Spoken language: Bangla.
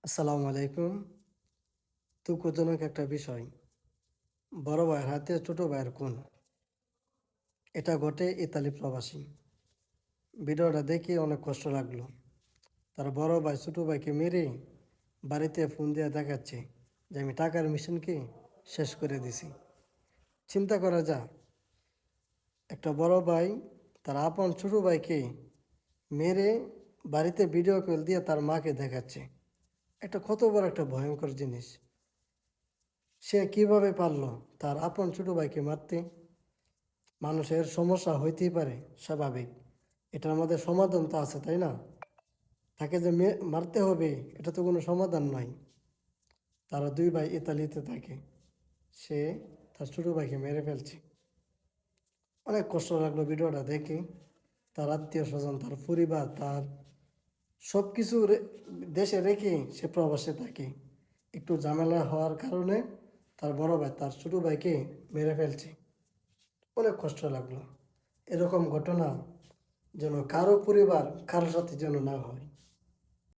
আসসালামু আলাইকুম। দুঃখজনক একটা বিষয়। বড় ভাইয়ের হাতে ছোট ভাইয়ের খুন। এটা ঘটে ইতালি প্রবাসী। ভিডিওটা দেখে অনেক কষ্ট লাগলো। তার বড় ভাই ছোট ভাইকে মেরে বাড়িতে ফোন দিয়ে দেখাচ্ছে যে আমি টাকার মিশনকে শেষ করে দিছি। চিন্তা করা যা, একটা বড় ভাই তার আপন ছোট ভাইকে মেরে বাড়িতে ভিডিও কল দিয়ে তার মাকে দেখাচ্ছে। এটা কত বড় একটা ভয়ঙ্কর জিনিস। সে কিভাবে পারলো তার আপন ছোট ভাইকে মারতে? মানুষের সমস্যা হইতেই পারে, স্বাভাবিক। এটার মধ্যে সমাধান তো আছে, তাই না? তাকে যে মারতে হবে এটা তো কোনো সমাধান নয়। তারা দুই ভাই ইতালিতে থাকে, সে তার ছোট ভাইকে মেরে ফেলছে। অনেক কষ্ট লাগলো ভিডিওটা দেখে। তার আত্মীয় স্বজন, তার পরিবার, তার সব কিছু দেশে রেখে সে প্রবাসে থাকে। একটু ঝামেলা হওয়ার কারণে তার বড় ভাই তার ছোট ভাইকে মেরে ফেলছে। অনেক কষ্ট লাগলো। এরকম ঘটনা যেন কারো পরিবার কারোর সাথে যেন না হয়।